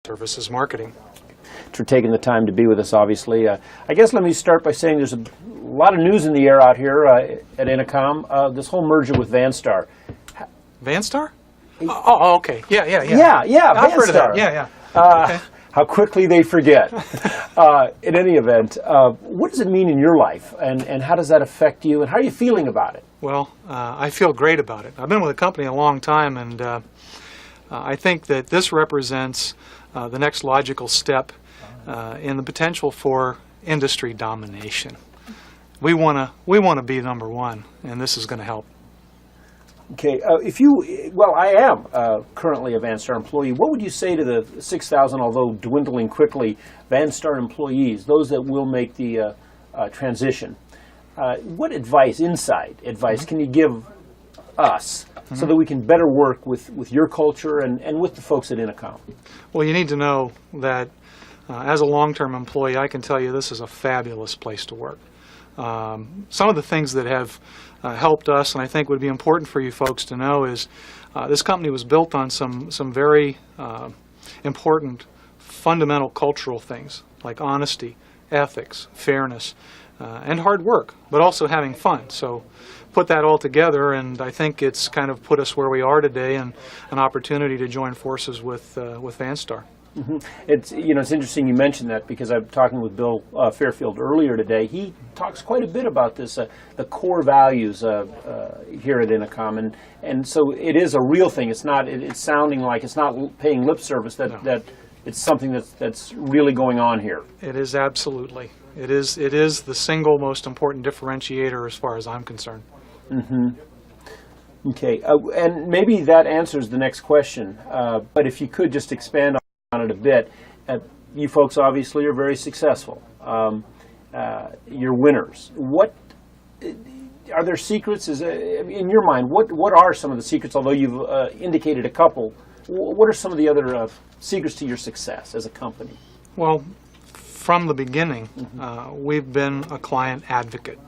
Services marketing. For taking the time to be with us, obviously. I guess let me start by saying there's a lot of news in the air out here at Inacom. This whole merger with VanStar. VanStar? Oh, okay. Yeah. Yeah, I've heard of that. VanStar. Yeah. Okay. How quickly they forget. In any event, what does it mean in your life, and how does that affect you, and how are you feeling about it? Well, I feel great about it. I've been with the company a long time, and I think that this represents the next logical step in the potential for industry domination. We want to be number one, and this is going to help. Okay, I am currently a VanStar employee. What would you say to the 6,000, although dwindling quickly, VanStar employees, those that will make the transition? What advice, inside advice, can you give us so that we can better work with your culture and with the folks at Inacom? Well, you need to know that as a long-term employee, I can tell you this is a fabulous place to work. Some of the things that have helped us, and I think would be important for you folks to know, is this company was built on some very important fundamental cultural things like honesty, ethics, fairness, and hard work, but also having fun. So put that all together, and I think it's kind of put us where we are today, and an opportunity to join forces with VanStar. Mm-hmm. It's interesting you mentioned that, because I'm talking with Bill Fairfield earlier today. He talks quite a bit about this, the core values here at Inacom, and so it is a real thing. It's not. It's sounding like it's not paying lip service. That it's something that's really going on here. It is absolutely. It is the single most important differentiator as far as I'm concerned. Mm-hmm. Okay, and maybe that answers the next question. But if you could just expand on it a bit. You folks obviously are very successful. You're winners. What are there secrets? In your mind, what are some of the secrets? Although you've indicated a couple, what are some of the other secrets to your success as a company? Well, from the beginning, we've been a client advocate.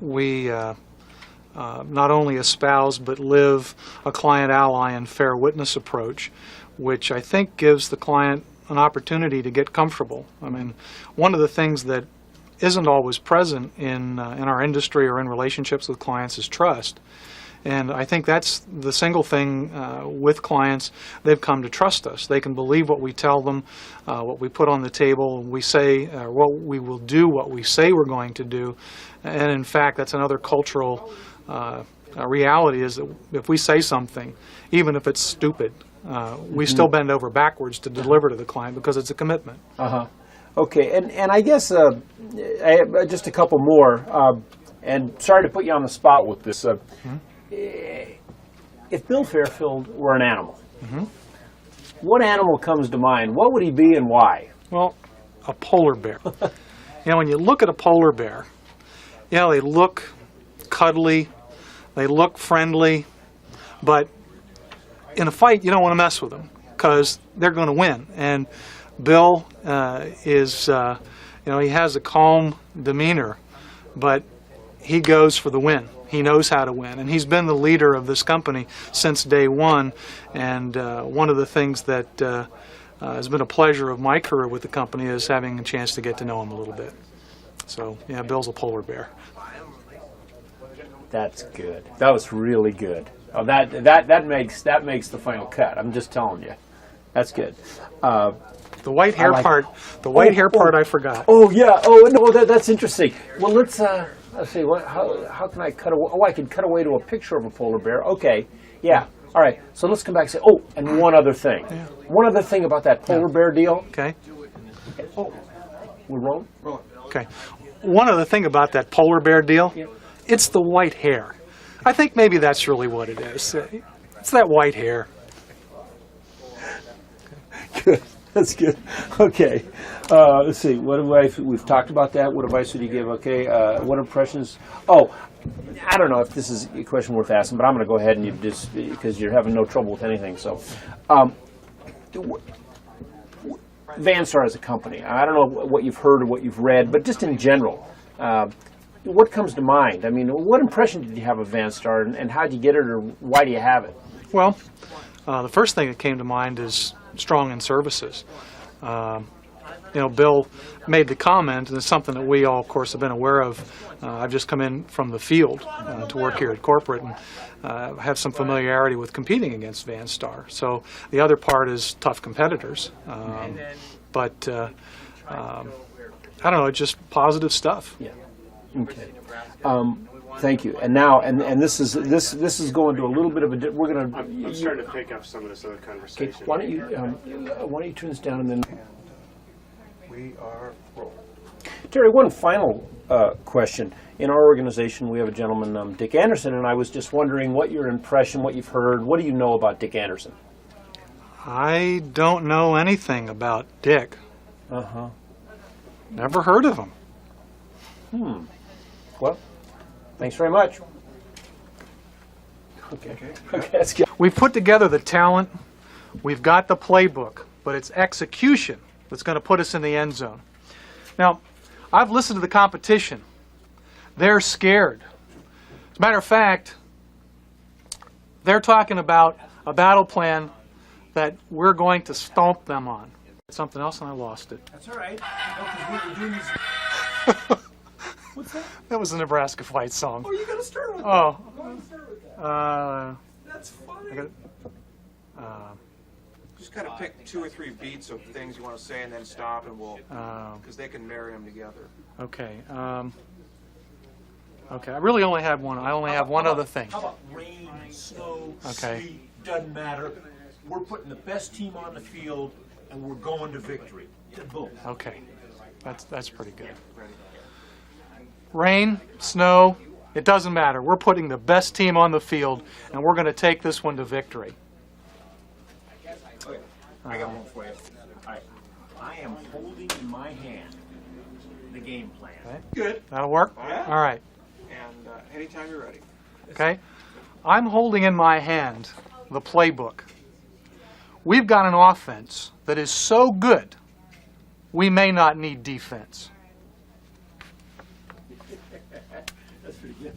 We not only espouse but live a client ally and fair witness approach, which I think gives the client an opportunity to get comfortable. I mean, one of the things that isn't always present in our industry or in relationships with clients is trust. And I think that's the single thing with clients. They've come to trust us. They can believe what we tell them, what we put on the table. We say what we will do, what we say we're going to do. And in fact, that's another cultural reality, is that if we say something, even if it's stupid, we still bend over backwards to deliver to the client because it's a commitment. Okay, and I guess I have just a couple more. And sorry to put you on the spot with this. If Bill Fairfield were an animal, what animal comes to mind? What would he be and why? Well, a polar bear. When you look at a polar bear, they look cuddly, they look friendly, but in a fight, you don't want to mess with them because they're going to win. And Bill is, he has a calm demeanor, but he goes for the win. He knows how to win, and he's been the leader of this company since day one. And one of the things that has been a pleasure of my career with the company is having a chance to get to know him a little bit. So, yeah, Bill's a polar bear. That's good. That was really good. Oh, that makes the final cut. I'm just telling you, that's good. The white hair part. The white hair part, I forgot. Oh yeah. Oh no, that's interesting. Well, let's see. How can I cut away? Oh, I could cut away to a picture of a polar bear. Okay. Yeah. All right. So let's come back and say. Oh, and one other thing. Yeah. One other thing about that polar bear deal. Okay. Oh, we're rolling. Okay. One other thing about that polar bear deal. Yeah. It's the white hair. I think maybe that's really what it is. It's that white hair. Good. That's good. Okay. Let's see. What advice? We've talked about that. What advice would you give? Okay. What impressions? Oh, I don't know if this is a question worth asking, but I'm going to go ahead and you just, because you're having no trouble with anything. So, VanStar as a company. I don't know what you've heard or what you've read, but just in general. What comes to mind? I mean, what impression did you have of VanStar, and how did you get it, or why do you have it? Well, the first thing that came to mind is strong in services. Bill made the comment, and it's something that we all, of course, have been aware of. I've just come in from the field to work here at corporate and have some familiarity with competing against VanStar. So the other part is tough competitors. But I don't know, just positive stuff. Yeah. Okay. Thank you. And now, and this is going to a little bit of a. We're going to. I'm starting to pick up some of this other Okay. conversation. Why don't you turn this down and then. We are rolling. Terry, one final question. In our organization, we have a gentleman, Dick Anderson, and I was just wondering what your impression, what you've heard, what do you know about Dick Anderson? I don't know anything about Dick. Uh-huh. Never heard of him. Well, thanks very much. Okay, that's good. We've put together the talent, we've got the playbook, but it's execution that's going to put us in the end zone. Now, I've listened to the competition. They're scared. As a matter of fact, they're talking about a battle plan that we're going to stomp them on. Something else and I lost it. That's all right. Because we were doing this. What's that? That was a Nebraska Fight song. Oh, you got to start with that. Oh. You gotta start with that. That's funny. I got it. Just kind of pick 2 or 3 beats of things you want to say and then stop and we'll, because they can marry them together. Okay. Okay. I really only had one. I only have one other thing. How about rain, snow, Okay. sleet, doesn't matter. We're putting the best team on the field, and we're going to victory. Yeah, boom. Okay. That's pretty good. Rain, snow, it doesn't matter. We're putting the best team on the field, and we're going to take this one to victory. Okay, I got one for you. All right. I am holding in my hand the game plan. Okay. Good. That'll work? Yeah. All right. And anytime you're ready. Okay. I'm holding in my hand the playbook. We've got an offense that is so good, we may not need defense. That's pretty good.